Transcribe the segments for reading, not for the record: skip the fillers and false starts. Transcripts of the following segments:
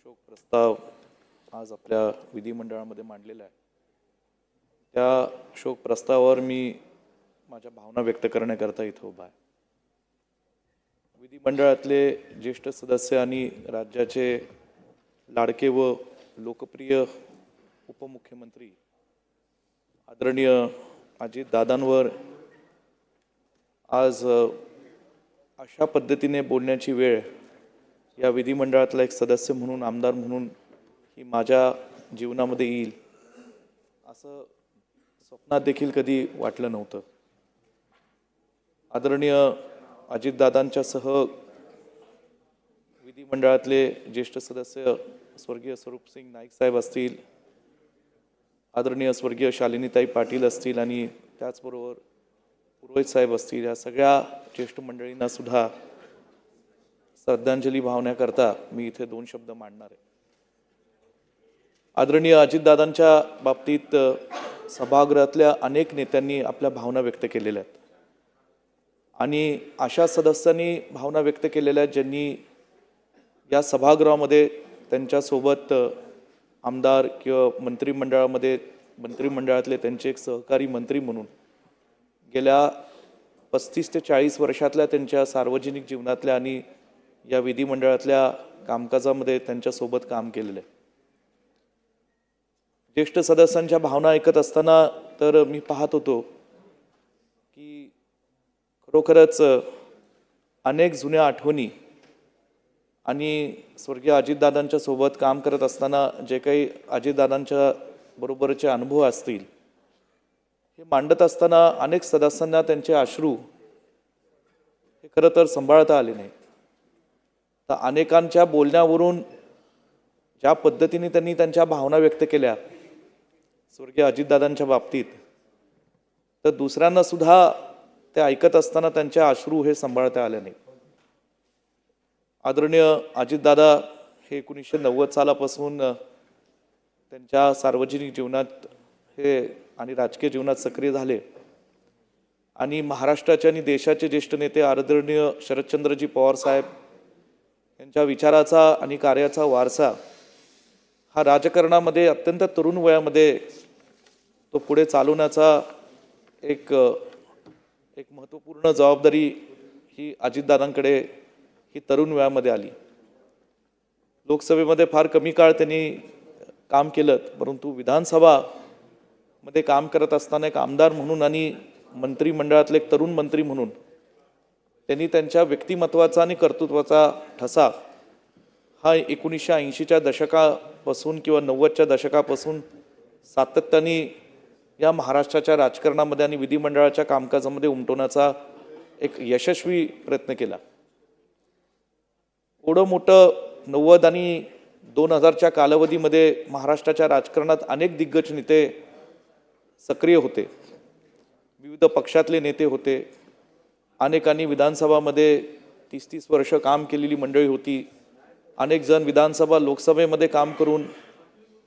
शोक प्रस्ताव आज आपल्या विधिमंडळामध्ये मांडलेला आहे। त्या शोक प्रस्तावावर मी माझ्या भावना व्यक्त करण्याकरता इथे उभा आहे। विधिमंडळातले ज्येष्ठ सदस्य आणि राज्याचे लाडके व लोकप्रिय उपमुख्यमंत्री आदरणीय अजितदादांवर आज अशा पद्धतीने बोलण्याची वेळ या विधिमंडळातला एक सदस्य म्हणून, आमदार म्हणून ही माझ्या जीवनामध्ये येईल असं स्वप्नात देखील कधी वाटलं नव्हतं। आदरणीय अजितदादांच्यासह विधिमंडळातले ज्येष्ठ सदस्य स्वर्गीय स्वरूपसिंग नाईक साहेब असतील, आदरणीय स्वर्गीय शालिनीताई पाटील असतील आणि त्याचबरोबर पुरोहित साहेब असतील, या सगळ्या ज्येष्ठ मंडळींना सुद्धा श्रद्धांजली वाहण्याकरता मी इथे दोन शब्द मांडणार आहे। आदरणीय अजितदादांच्या बाबतीत सभागृहातल्या अनेक नेत्यांनी आपल्या भावना व्यक्त केलेल्या आहेत आणि अशा सदस्यांनी भावना व्यक्त केलेल्या आहेत ज्यांनी या सभागृहामध्ये त्यांच्यासोबत आमदार किंवा मंत्रिमंडळातले त्यांचे एक सहकारी मंत्री म्हणून गेल्या 35 ते 40 वर्षातल्या त्यांच्या सार्वजनिक जीवनातल्या आणि या विधिमंडळातल्या कामकाजामध्ये त्यांच्यासोबत काम केलेलं आहे। ज्येष्ठ सदस्यांच्या भावना ऐकत असताना तर मी पाहत होतो की खरोखरच अनेक जुन्या आठवणी आणि स्वर्गीय अजितदादांच्या सोबत काम करत असताना जे काही अजितदादांच्या बरोबरचे अनुभव असतील हे मांडत असताना अनेक सदस्यांना त्यांचे अश्रू हे खरं तर सांभाळता आले नाही। तर अनेकांच्या बोलण्यावरून ज्या पद्धतीने त्यांनी त्यांच्या भावना व्यक्त केल्या स्वर्गीय अजितदादांच्या बाबतीत, तर दुसऱ्यांना सुद्धा ते ऐकत असताना त्यांचे अश्रू हे सांभाळता आले नाही। आदरणीय अजितदादा हे 1990 सालापासून त्यांच्या सार्वजनिक जीवनात हे आणि राजकीय जीवनात सक्रिय झाले आणि महाराष्ट्राचे आणि देशाचे ज्येष्ठ नेते आदरणीय शरदचंद्रजी पवार साहेब यांच्या विचाराचा आणि कार्याचा वारसा हा राजकारणामध्ये अत्यंत तरुण वयामध्ये तो पुढे चालवण्याचा एक महत्त्वपूर्ण जबाबदारी ही अजितदादांकडे ही तरुण वयामध्ये आली। लोकसभेमध्ये फार कमी काळ त्यांनी काम केलं, परंतु विधानसभा मध्ये काम करत असताना एक आमदार म्हणून आणि मंत्रिमंडळातले एक तरुण मंत्री म्हणून त्यांनी त्यांच्या व्यक्तिमत्वाचा आणि कर्तृत्वाचा ठसा हा 1980च्या दशकापासून किंवा 90च्या दशकापासून सातत्याने या महाराष्ट्राच्या राजकारणामध्ये आणि विधिमंडळाच्या कामकाजामध्ये उमटवण्याचा एक यशस्वी प्रयत्न केला। एवढं मोठं 90 आणि 2000च्या कालावधीमध्ये महाराष्ट्राच्या राजकारणात अनेक दिग्गज नेते सक्रिय होते, विविध पक्षातले नेते होते, अनेकांनी विधानसभामध्ये 30-30 वर्ष काम केलेली मंडळी होती, अनेक जण विधानसभा लोकसभेमध्ये काम करून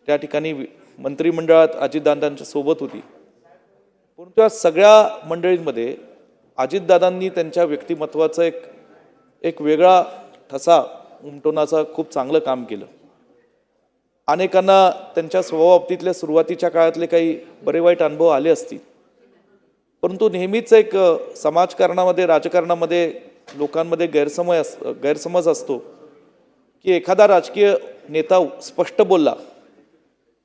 त्या ठिकाणी मंत्रिमंडळात अजितदादांच्या सोबत होती। परंतु या सगळ्या मंडळींमध्ये अजितदादांनी त्यांच्या व्यक्तिमत्वाचा एक वेगळा ठसा उमटवण्याचं खूप चांगलं काम केलं। अनेकांना त्यांच्या स्वभावाबाबतीतल्या सुरुवातीच्या काळातले काही बरे वाईट अनुभव आले असतील, परंतु नेहमीच एक समाजकारणामध्ये राजकारणामध्ये लोकांमध्ये गैरसमज असतो की एखादा राजकीय नेता स्पष्ट बोलला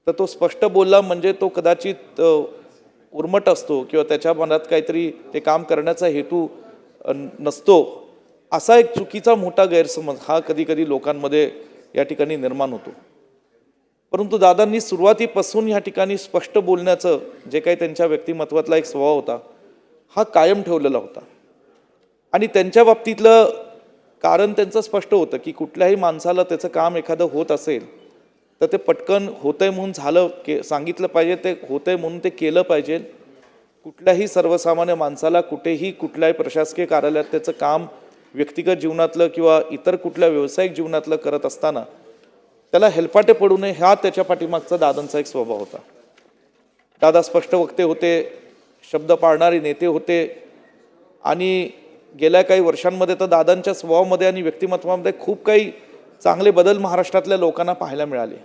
तर तो स्पष्ट बोलला म्हणजे तो कदाचित उर्मट असतो किंवा त्याच्या मनात काहीतरी ते काम करण्याचा हेतू नसतो, असा एक चुकीचा मोठा गैरसमज हा कधी कधी लोकांमध्ये या ठिकाणी निर्माण होतो। परंतु दादांनी सुरुवातीपासून या ठिकाणी स्पष्ट बोलण्याचं जे काही त्यांच्या व्यक्तिमत्वातला एक स्वभाव होता हा कायम ठेवलेला होता आणि त्यांच्या बाबतीतलं कारण त्यांचं स्पष्ट होतं की कुठल्याही माणसाला त्याचं काम एखादं होत असेल तर ते पटकन होतंय म्हणून सांगितलं पाहिजे, ते होतंय म्हणून ते केलं पाहिजे। कुठल्याही सर्वसामान्य माणसाला कुठेही कुठल्याही प्रशासकीय कार्यालयात त्याचं काम व्यक्तिगत जीवनातलं किंवा इतर कुठल्या व्यावसायिक जीवनातलं करत असताना त्याला हेलपाटे पडू नये हा त्याच्या पाठीमागचा दादांचा एक स्वभाव होता। दादा स्पष्ट वक्ते होते, शब्द पाळणारे नेते होते आणि गेल्या काही वर्षांमध्ये तर दादांच्या स्वभावामध्ये आणि व्यक्तिमत्वामध्ये खूप काही चांगले बदल महाराष्ट्रातल्या लोकांना पाहायला मिळाले.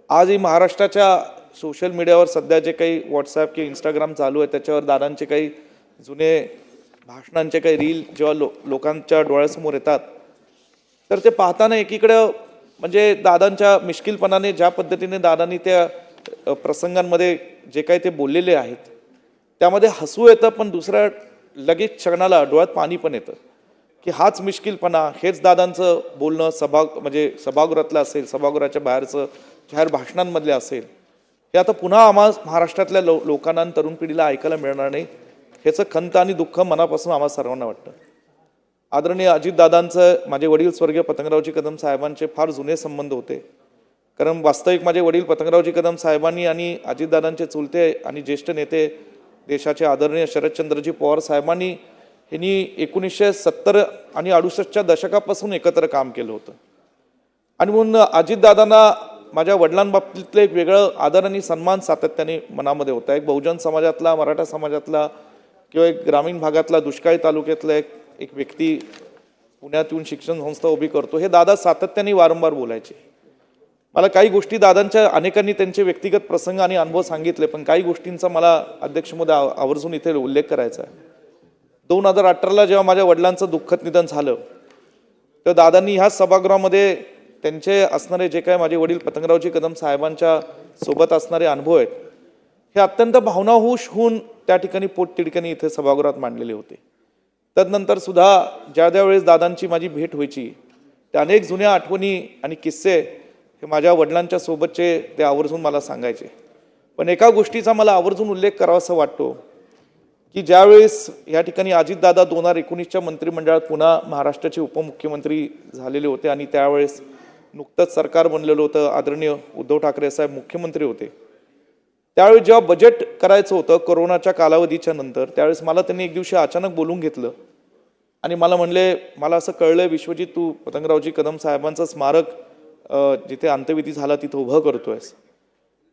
आजही महाराष्ट्राच्या सोशल मीडियावर सध्या जे काही व्हॉट्सॲप किंवा इंस्टाग्राम चालू आहे त्याच्यावर दादांचे काही जुने भाषणांचे काही रील जेव्हा लोकांच्या डोळ्यासमोर येतात तर ते पाहताना एकीकडं म्हणजे दादांच्या मिश्किलपणाने ज्या पद्धतीने दादांनी त्या प्रसंगांमध्ये जे काही ते बोललेले आहेत त्यामध्ये हसू येतं, पण दुसऱ्या लगेच क्षणाला डोळ्यात पाणी पण येतं की हाच मिश्किलपणा, हेच दादांचं बोलणं म्हणजे सभागृहातलं असेल, सभागृहाच्या बाहेरचं जाहीर भाषणांमधले असेल, हे आता पुन्हा आम्हा महाराष्ट्रातल्या लोकांना आणि तरुण पिढीला ऐकायला मिळणार नाही. ह्याचं खंत आणि दुःख मनापासून आम्हाला सर्वांना वाटतं. आदरणीय अजितदादांचं माझे वडील स्वर्गीय पतंगरावजी कदम साहेबांचे फार जुने संबंध होते. कारण वास्तविक माझे वडील पतंगरावजी कदम साहेबांनी आणि अजितदादांचे चुलते आणि ज्येष्ठ नेते देशाचे आदरणीय शरदचंद्रजी पवार साहेबांनी ह्यांनी 1970 आणि 68च्या दशकापासून एकत्र काम केलं होतं. आणि म्हणून अजितदादांना माझ्या वडिलांबाबतीतलं एक वेगळं आदर आणि सन्मान सातत्याने मनामध्ये होता. एक बहुजन समाजातला, मराठा समाजातला किंवा एक ग्रामीण भागातला दुष्काळी तालुक्यातला एक व्यक्ती पुण्यात येऊन शिक्षण संस्था उभी करतो, हे दादा सातत्याने वारंवार बोलायचे. मला काही गोष्टी दादांच्या अनेकांनी त्यांचे व्यक्तिगत प्रसंग आणि अनुभव सांगितले, पण काही गोष्टींचा मला अध्यक्ष महोदय आवर्जून इथे उल्लेख करायचा आहे. 2018ला जेव्हा माझ्या वडिलांचं दुःखद निधन झालं तर दादांनी ह्याच सभागृहामध्ये त्यांचे असणारे जे काय माझे वडील पतंगरावजी कदम साहेबांच्या सोबत असणारे अनुभव आहेत हे अत्यंत भावनाहुश होऊन त्या ठिकाणी पोटतिडकीने इथे सभागृहात मांडलेले होते. तदनंतर सुद्धा ज्या वेळेस दादांची माझी भेट व्हायची त्या अनेक जुन्या आठवणी आणि किस्से हे माझ्या वडिलांच्या सोबतचे ते आवर्जून मला सांगायचे. पण एका गोष्टीचा मला आवर्जून उल्लेख करावासा वाटतो की ज्यावेळेस या ठिकाणी अजितदादा 2019च्या मंत्रिमंडळात पुन्हा महाराष्ट्राचे उपमुख्यमंत्री झालेले होते आणि त्यावेळेस नुकतंच सरकार बनलेलं होतं, आदरणीय उद्धव ठाकरे साहेब मुख्यमंत्री होते. त्यावेळी जेव्हा बजेट करायचं होतं कोरोनाच्या कालावधीच्या नंतर, त्यावेळेस मला त्यांनी एक दिवशी अचानक बोलून घेतलं आणि मला म्हणले, मला असं कळलं विश्वजित, तू पतंगरावजी कदम साहेबांचं स्मारक जिथे अंत्यविधी झाला तिथं उभं करतोयस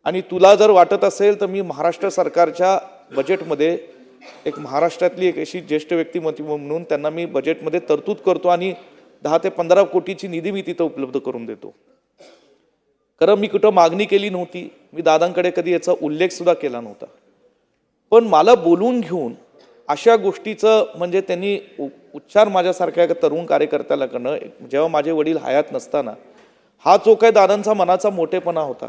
आणि तुला जर वाटत असेल तर मी महाराष्ट्र सरकारच्या बजेटमध्ये एक महाराष्ट्रातली एक अशी ज्येष्ठ व्यक्तिमत्व म्हणून त्यांना मी बजेटमध्ये तरतूद करतो आणि 10 ते 15 कोटीची निधी मी तिथं उपलब्ध करून देतो. खरं मी कुठं मागणी केली नव्हती, मी दादांकडे कधी याचा उल्लेख सुद्धा केला नव्हता, पण मला बोलून घेऊन अशा गोष्टीचं म्हणजे त्यांनी उच्चार माझ्यासारख्या एका तरुण कार्यकर्त्याला करणं, जेव्हा माझे वडील हयात नसताना, हा जो काय दादांचा मनाचा मोठेपणा होता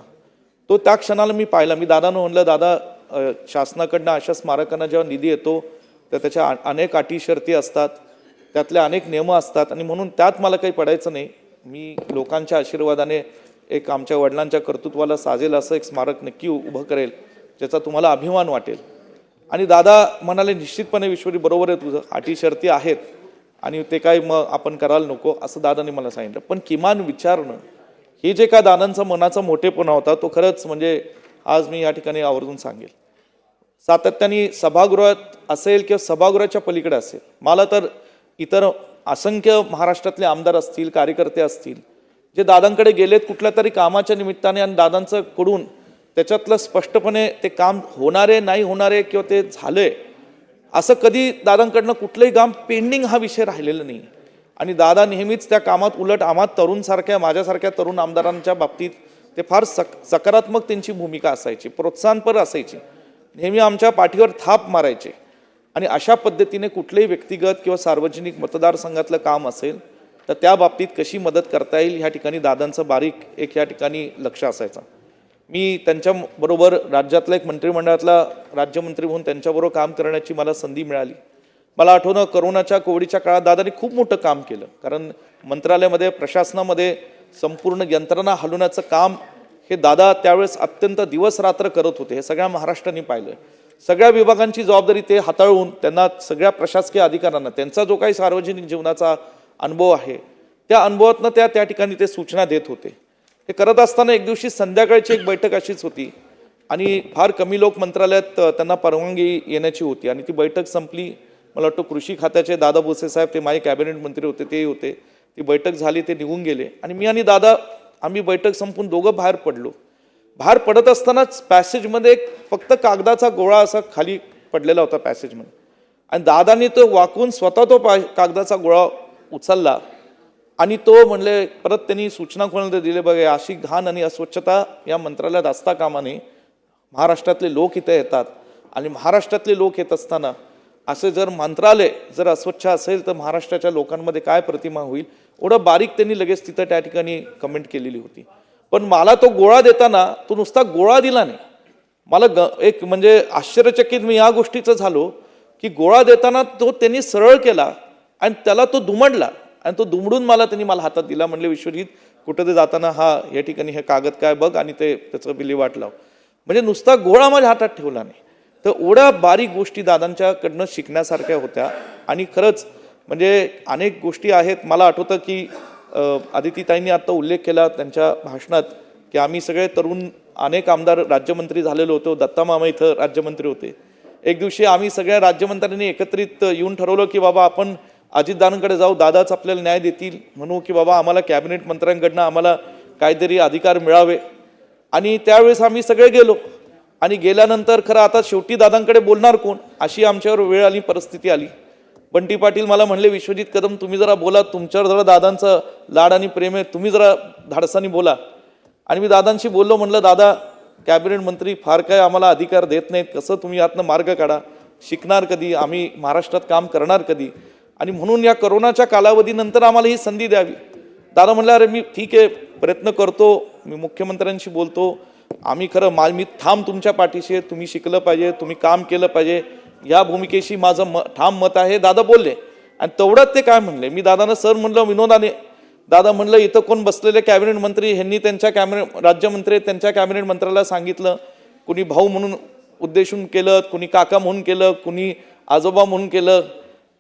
तो त्या क्षणाला मी पाहिला. मी दादांना म्हणलं, दादा शासनाकडनं अशा स्मारकांना जेव्हा निधी येतो तर त्याच्या अनेक अटी शर्ती असतात, त्यातले अनेक नियम असतात आणि म्हणून त्यात मला काही पडायचं नाही. मी लोकांच्या आशीर्वादाने एक आमच्या वडिलांच्या कर्तृत्वाला साजेल असं एक स्मारक नक्की उभं करेल ज्याचा तुम्हाला अभिमान वाटेल. आणि दादा म्हणाले, निश्चितपणे विश्वरी बरोबर आहे तुझं, अटी शर्ती आहेत आणि ते काय मग आपण करायला नको असं दादांनी मला सांगितलं. पण किमान विचारणं हे जे काय दादांचा मनाचा मोठेपणा होता तो खरंच म्हणजे आज मी या ठिकाणी आवर्जून सांगेल. सातत्याने सभागृहात असेल किंवा सभागृहाच्या पलीकडे असेल, मला तर इतर असंख्य महाराष्ट्रातले आमदार असतील, कार्यकर्ते असतील जे दादांकडे गेलेत कुठल्या तरी कामाच्या निमित्ताने आणि दादांचं कडून त्याच्यातलं स्पष्टपणे ते काम होणारे नाही होणारे किंवा ते झालंय असं कधी दादांकडनं कुठलंही काम पेंडिंग हा विषय राहिलेला नाही. आणि दादा नेहमीच त्या कामात, उलट आम्हा तरुणसारख्या माझ्यासारख्या तरुण आमदारांच्या बाबतीत ते फार सकारात्मक त्यांची भूमिका असायची, प्रोत्साहनपर असायची, नेहमी आमच्या पाठीवर थाप मारायचे. आणि अशा पद्धतीने कुठलेही व्यक्तिगत किंवा सार्वजनिक मतदारसंघातलं काम असेल तर त्या बाबतीत कशी मदत करता येईल ह्या ठिकाणी दादांचं बारीक एक या ठिकाणी लक्ष असायचं. मी त्यांच्याबरोबर राज्यातला एक मंत्रिमंडळातला राज्यमंत्री म्हणून त्यांच्याबरोबर काम करण्याची मला संधी मिळाली. मला आठवणं, कोरोनाच्या कोविडच्या काळात दादांनी खूप मोठं काम केलं, कारण मंत्रालयामध्ये प्रशासनामध्ये संपूर्ण यंत्रणा हलवण्याचं काम हे दादा त्यावेळेस अत्यंत दिवस रात्र करत होते. हे सगळ्या महाराष्ट्राने पाहिलं. सगळ्या विभागांची जबाबदारी ते हाताळून त्यांना सगळ्या प्रशासकीय अधिकाऱ्यांना त्यांचा जो काही सार्वजनिक जीवनाचा अनुभव आहे त्या अनुभवातनं त्या ठिकाणी ते सूचना देत होते. हे करत असताना एक दिवशी संध्याकाळची एक बैठक अशीच होती आणि फार कमी लोक मंत्रालयात त्यांना परवानगी येण्याची होती आणि ती बैठक संपली. मला वाटतं कृषी खात्याचे दादा भुसे साहेब, ते माझे कॅबिनेट मंत्री होते, तेही होते. ती बैठक झाली, ते निघून गेले आणि मी आणि दादा आम्ही बैठक संपून दोघं बाहेर पडलो. बाहेर पडत असतानाच पॅसेजमध्ये फक्त कागदाचा गोळा असा खाली पडलेला होता पॅसेजमध्ये आणि दादांनी तो वाकून स्वतः तो कागदाचा गोळा उचलला आणि तो म्हणले परत त्यांनी सूचना कोणाला दिली, बघा अशी घाण आणि अस्वच्छता या मंत्रालयात असता कामा नये. महाराष्ट्रातले लोक इथे येतात आणि महाराष्ट्रातले लोक येत असताना असे जर मंत्रालय जर अस्वच्छ असेल तर महाराष्ट्राच्या लोकांमध्ये काय प्रतिमा होईल, एवढं बारीक त्यांनी लगेच तिथं त्या ठिकाणी कमेंट केलेली होती. पण मला तो गोळा देताना तो नुसता गोळा दिला नाही, मला एक म्हणजे आश्चर्यचकित मी या गोष्टीचं झालो की गोळा देताना तो त्यांनी सरळ केला आणि त्याला तो दुमडला आणि तो दुमडून मला हातात दिला. म्हणले विश्वजित कुठं ते जाताना हा या ठिकाणी हे कागद काय बघ आणि ते त्याचं विल्हेवाट लाव. म्हणजे नुसता गोळा माझ्या हातात ठेवला नाही. तर एवढ्या बारीक गोष्टी दादांच्याकडनं शिकण्यासारख्या होत्या. आणि खरंच म्हणजे अनेक गोष्टी आहेत. मला आठवतं की आदितीताईंनी आता उल्लेख केला त्यांच्या भाषणात की आम्ही सगळे तरुण अनेक आमदार राज्यमंत्री झालेलो होतो. दत्ता मामा इथं राज्यमंत्री होते. एक दिवशी आम्ही सगळ्या राज्यमंत्र्यांनी एकत्रित येऊन ठरवलं की बाबा आपण अजितदादांकडे जाऊ, दादाच आपल्याला न्याय देतील, म्हणू की बाबा आम्हाला कॅबिनेट मंत्र्यांकडनं आम्हाला काहीतरी अधिकार मिळावे. आणि त्यावेळेस आम्ही सगळे गेलो आणि गेल्यानंतर खरं आता शेवटी दादांकडे बोलणार कोण अशी आमच्यावर वेळ आली, परिस्थिती आली. बंटी पाटील मला म्हणले विश्वजित कदम तुम्ही जरा बोला, तुमच्यावर जरा दादांचं लाड आणि प्रेम आहे, तुम्ही जरा धाडसानी बोला. आणि मी दादांशी बोललो, म्हणलं दादा कॅबिनेट मंत्री फार काय आम्हाला अधिकार देत नाहीत, कसं तुम्ही यातनं मार्ग काढा, शिकणार कधी, आम्ही महाराष्ट्रात काम करणार कधी, आणि म्हणून या करोनाच्या कालावधीनंतर आम्हाला ही संधी द्यावी. दादा म्हणलं अरे मी ठीक आहे प्रयत्न करतो, मी मुख्यमंत्र्यांशी बोलतो, आम्ही खरं मी ठाम तुमच्या पाठीशी आहे, तुम्ही शिकलं पाहिजे, तुम्ही काम केलं पाहिजे, या भूमिकेशी माझं ठाम मत आहे. दादा बोलले आणि तेवढ्यात ते काय म्हणले, मी दादांना सर म्हणलं विनोदाने, दादा म्हणलं इथं कोण बसलेले कॅबिनेट मंत्री ह्यांनी त्यांच्या राज्यमंत्री त्यांच्या कॅबिनेट मंत्र्याला सांगितलं, कुणी भाऊ म्हणून उद्देशून केलं, कुणी काका म्हणून केलं, कुणी आजोबा म्हणून केलं.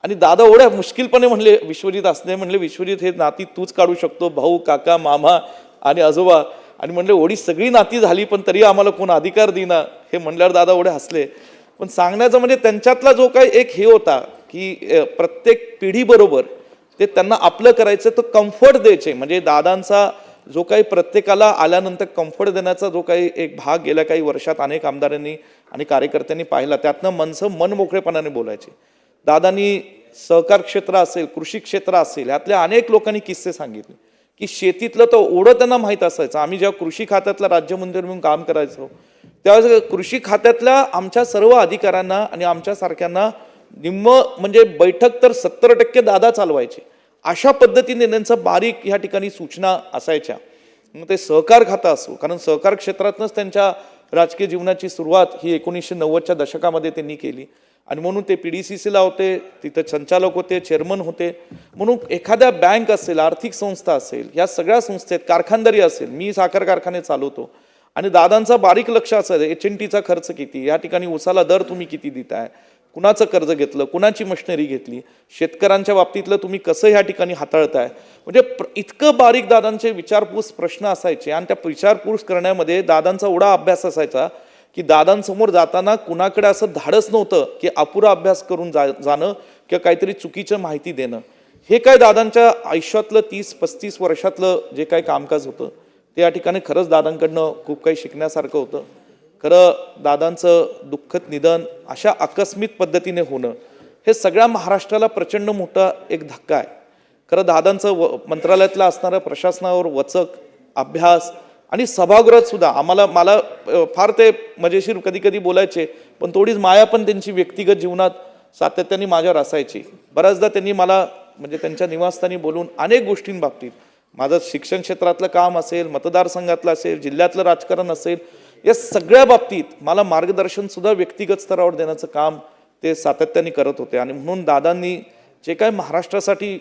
आणि दादा एवढ्या मुश्किलपणे म्हणले विश्वजित असणे, म्हणले विश्वजित हे नाती तूच काढू शकतो, भाऊ काका मामा आणि आजोबा. आणि म्हणले एवढी सगळी नाती झाली पण तरी आम्हाला कोण अधिकार देईना, हे म्हणल्यावर दादा एवढे हसले. पण सांगण्याचं म्हणजे त्यांच्यातला जो काही एक हे होता की प्रत्येक पिढीबरोबर ते त्यांना आपलं करायचं, तर कम्फर्ट द्यायचे. म्हणजे दादांचा जो काही प्रत्येकाला आल्यानंतर कम्फर्ट देण्याचा जो काही एक भाग गेल्या काही वर्षात अनेक आमदारांनी आणि कार्यकर्त्यांनी पाहिला, त्यातनं माणसं मनमोकळेपणाने बोलायचे. दादांनी सहकार क्षेत्र असेल, कृषी क्षेत्र असेल, यातल्या अनेक लोकांनी किस्से सांगितले की शेतीतलं तर एवढं त्यांना माहीत असायचं. आम्ही जेव्हा कृषी खात्यातला राज्यमंत्री म्हणून काम करायचो त्यावेळेस कृषी खात्यातल्या आमच्या सर्व अधिकाऱ्यांना आणि आमच्यासारख्यांना निम्म म्हणजे बैठक तर 70% दादा चालवायचे. अशा पद्धतीने त्यांचं बारीक ह्या ठिकाणी सूचना असायच्या. मग ते सहकार खातं असो, कारण सहकार क्षेत्रातनंच त्यांच्या राजकीय जीवनाची सुरुवात ही 1990च्या दशकामध्ये त्यांनी केली. आणि म्हणून ते PDCCला होते, तिथं संचालक होते, चेअरमन होते. म्हणून एखाद्या बँक असेल, आर्थिक संस्था असेल, या सगळ्या संस्थेत कारखानदारी असेल, मी साखर कारखाने चालवतो आणि दादांचा बारीक लक्ष असायचं HNTचा खर्च किती, या ठिकाणी उसाला दर तुम्ही किती देताय, कुणाचं कर्ज घेतलं, कुणाची मशिनरी घेतली, शेतकऱ्यांच्या बाबतीतलं तुम्ही कसं ह्या ठिकाणी हाताळताय. म्हणजे इतकं बारीक दादांचे विचारपूस प्रश्न असायचे. आणि त्या विचारपूस करण्यामध्ये दादांचा एवढा अभ्यास असायचा की दादांसमोर जाताना कुणाकडे असं धाडस नव्हतं की अपुरा अभ्यास करून जाणं किंवा काहीतरी चुकीचं माहिती देणं. हे काय दादांच्या आयुष्यातलं 30-35 वर्षातलं जे काही कामकाज होतं ते या ठिकाणी खरंच दादांकडनं खूप काही शिकण्यासारखं होतं. खरं दादांचं दुःखद निधन अशा आकस्मिक पद्धतीने होणं हे सगळ्या महाराष्ट्राला प्रचंड मोठा एक धक्का आहे. खरं दादांचं मंत्रालयातलं असणारं प्रशासनावर वचक, अभ्यास आणि सभागृहात सुद्धा मला फार ते मजेशीर कधी कधी बोलायचे, पण थोडीच माया पण त्यांची व्यक्तिगत जीवनात सातत्याने माझ्यावर असायची. बऱ्याचदा त्यांनी मला म्हणजे त्यांच्या निवासस्थानी बोलून अनेक गोष्टींबाबतीत, माझं शिक्षण क्षेत्रातलं काम असेल, मतदारसंघातलं असेल, जिल्ह्यातलं राजकारण असेल, या सगळ्या बाबतीत मला मार्गदर्शन सुद्धा व्यक्तिगत स्तरावर देण्याचं काम ते सातत्याने करत होते. आणि म्हणून दादांनी जे काय महाराष्ट्रासाठी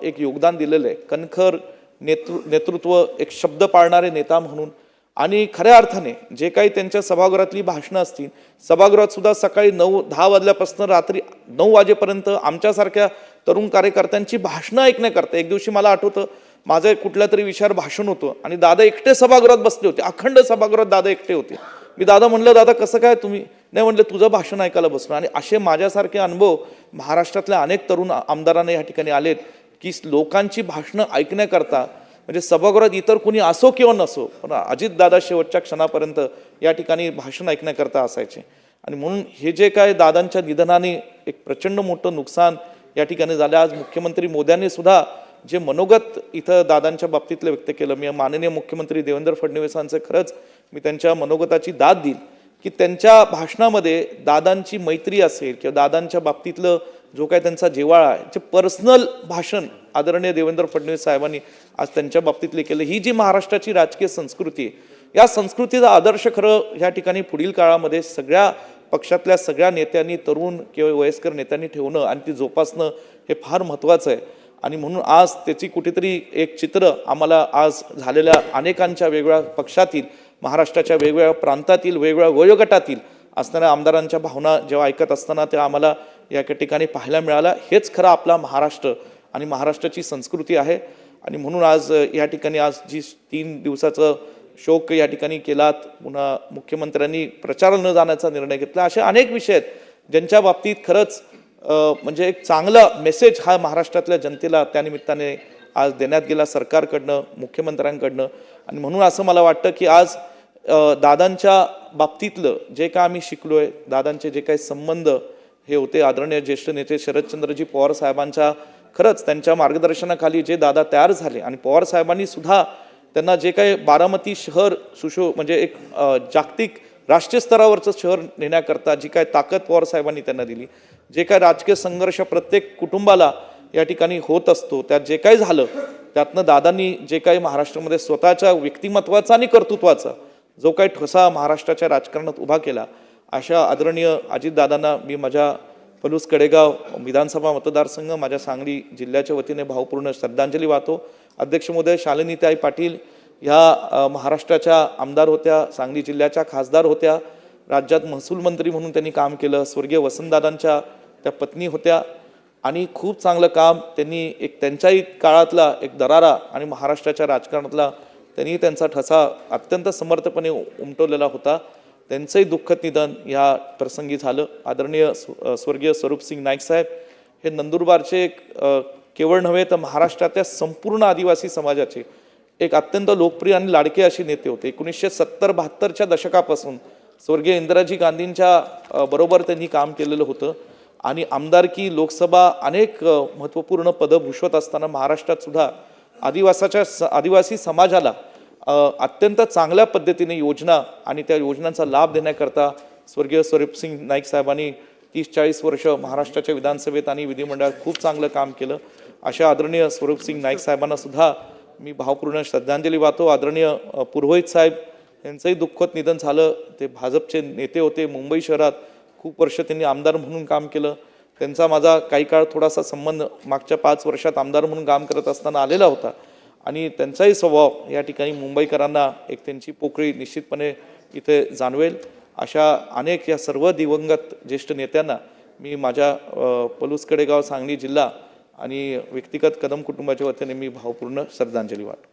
एक योगदान दिलेलं आहे, कणखर नेतृत्व, एक शब्द पाळणारे नेता म्हणून, आणि खऱ्या अर्थाने जे काही त्यांच्या सभागृहातली भाषणं असतील, सभागृहात सुद्धा सकाळी 9-10 वाजल्यापासून रात्री 9 वाजेपर्यंत आमच्यासारख्या तरुण कार्यकर्त्यांची भाषणं ऐकण्याकरता. एक दिवशी मला आठवतं माझं कुठल्या तरी विषयावर भाषण होतं आणि दादा एकटे सभागृहात बसले होते, अखंड सभागृहात दादा एकटे होते. मी दादा म्हणलं दादा कसं काय तुम्ही, नाही म्हणलं तुझं भाषण ऐकायला बसलो. आणि असे माझ्यासारखे अनुभव महाराष्ट्रातल्या अनेक तरुण आमदारांना या ठिकाणी आलेत की लोकांची भाषणं ऐकण्याकरता, म्हणजे सभागृहात इतर कोणी असो किंवा नसो, पण अजितदादा शेवटच्या क्षणापर्यंत या ठिकाणी भाषण ऐकण्याकरता असायचे. आणि म्हणून हे जे काय दादांच्या निधनाने एक प्रचंड मोठं नुकसान या ठिकाणी झालं. आज मुख्यमंत्री मोदयांनी सुद्धा जे मनोगत इथं दादांच्या बाबतीतलं व्यक्त केलं, मी माननीय मुख्यमंत्री देवेंद्र फडणवीसांचं खरंच मी त्यांच्या मनोगताची दाद देईल की त्यांच्या भाषणामध्ये दादांची मैत्री असेल किंवा दादांच्या बाबतीतलं जो काय त्यांचा जिव्हाळा आहे, जे पर्सनल भाषण आदरणीय देवेंद्र फडणवीस साहेबांनी आज त्यांच्या बाबतीतले केलं, ही जी महाराष्ट्राची राजकीय संस्कृती आहे, या संस्कृतीचा आदर्श खरं ह्या ठिकाणी पुढील काळामध्ये सगळ्या पक्षातल्या सगळ्या नेत्यांनी, तरुण किंवा वयस्कर नेत्यांनी ठेवणं आणि ती जोपासणं हे फार महत्त्वाचं आहे. आणि म्हणून आज त्याची कुठेतरी एक चित्र आम्हाला आज झालेल्या अनेकांच्या वेगवेगळ्या पक्षातील, महाराष्ट्राच्या वेगवेगळ्या प्रांतातील, वेगवेगळ्या वयोगटातील असणाऱ्या आमदारांच्या भावना जेव्हा ऐकत असताना त्या आम्हाला या ठिकाणी पाहायला मिळाला. हेच खरं आपला महाराष्ट्र आणि महाराष्ट्राची संस्कृती आहे. आणि म्हणून आज या ठिकाणी आज जी 3 दिवसाचं शोक या ठिकाणी केलात, पुन्हा मुख्यमंत्र्यांनी प्रचाराला न जाण्याचा निर्णय घेतला, असे अनेक विषय आहेत ज्यांच्या बाबतीत खरंच म्हणजे एक चांगला मेसेज हा महाराष्ट्रातल्या जनतेला त्यानिमित्ताने आज देण्यात गेला सरकारकडनं, मुख्यमंत्र्यांकडनं. आणि म्हणून असं मला वाटतं की आज दादांच्या बाबतीतलं जे काय आम्ही शिकलोय, दादांचे जे काही संबंध हे होते, आदरणीय ज्येष्ठ नेते शरदचंद्रजी पवार साहेबांच्या खरंच त्यांच्या मार्गदर्शनाखाली जे दादा तयार झाले आणि पवार साहेबांनी सुद्धा त्यांना जे काही बारामती शहर म्हणजे एक जागतिक राष्ट्रीय स्तरावरचं शहर नेण्याकरता जी काय ताकद पवार साहेबांनी त्यांना दिली, जे काय राजकीय संघर्ष प्रत्येक कुटुंबाला या ठिकाणी होत असतो, त्यात जे काही झालं त्यातनं दादांनी जे काही महाराष्ट्रामध्ये स्वतःच्या व्यक्तिमत्वाचा आणि कर्तृत्वाचा जो काही ठसा महाराष्ट्राच्या राजकारणात उभा केला, अशा आदरणीय अजितदादांना मी माझ्या पलूस कडेगाव विधानसभा मतदारसंघ, माझ्या सांगली जिल्ह्याच्या वतीने भावपूर्ण श्रद्धांजली वाहतो. अध्यक्ष महोदय शालिनीताई पाटील ह्या महाराष्ट्राच्या आमदार होत्या, सांगली जिल्ह्याच्या खासदार होत्या, राज्यात महसूल मंत्री म्हणून त्यांनी काम केलं, स्वर्गीय वसंतदादांच्या त्या पत्नी होत्या आणि खूप चांगलं काम त्यांनी एक त्यांच्याही काळातला एक दरारा आणि महाराष्ट्राच्या राजकारणातला त्यांनी त्यांचा ठसा अत्यंत समर्थपणे उमटवलेला होता. त्यांचंही दुःखद निधन या प्रसंगी झालं. आदरणीय स्वर्गीय स्वरूपसिंग नाईक साहेब हे नंदुरबारचे केवळ नव्हे तर महाराष्ट्राच्या संपूर्ण आदिवासी समाजाचे एक अत्यंत लोकप्रिय आणि लाडके असे नेते होते. 1970-72च्या दशकापासून स्वर्गीय इंदिराजी गांधींच्या बरोबर त्यांनी काम केलेलं होतं आणि आमदारकी, लोकसभा अनेक महत्त्वपूर्ण पदं भूषवत असताना महाराष्ट्रात सुद्धा आदिवासी समाजाला अत्यंत चांगल्या पद्धतीने योजना आणि त्या योजनांचा लाभ देण्याकरता स्वर्गीय स्वरूपसिंग नाईक साहेबांनी 30-40 वर्ष महाराष्ट्राच्या विधानसभेत आणि विधिमंडळात खूप चांगलं काम केलं. अशा आदरणीय स्वरूपसिंग नाईक साहेबांना सुद्धा मी भावपूर्ण श्रद्धांजली वाहतो. आदरणीय पुरोहित साहेब यांचंही दुःखद निधन झालं. ते भाजपचे नेते होते, मुंबई शहरात खूप वर्ष त्यांनी आमदार म्हणून काम केलं. त्यांचा माझा काही काळ थोडासा संबंध मागच्या 5 वर्षात आमदार म्हणून काम करत असताना आलेला होता आणि त्यांचाही स्वभाव या ठिकाणी मुंबईकरांना एक त्यांची पोकळी निश्चितपणे इथे जाणवेल. अशा अनेक या सर्व दिवंगत ज्येष्ठ नेत्यांना मी माझ्या पलूस कडेगाव सांगली जिल्हा आणि व्यक्तिगत कदम कुटुंबाच्या वतीने मी भावपूर्ण श्रद्धांजली वाटतो.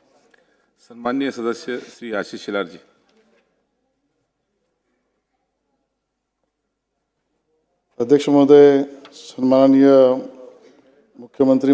सन्माननीय सदस्य श्री आशिष शेलारजी. अध्यक्ष महोदय, सन्माननीय मुख्यमंत्री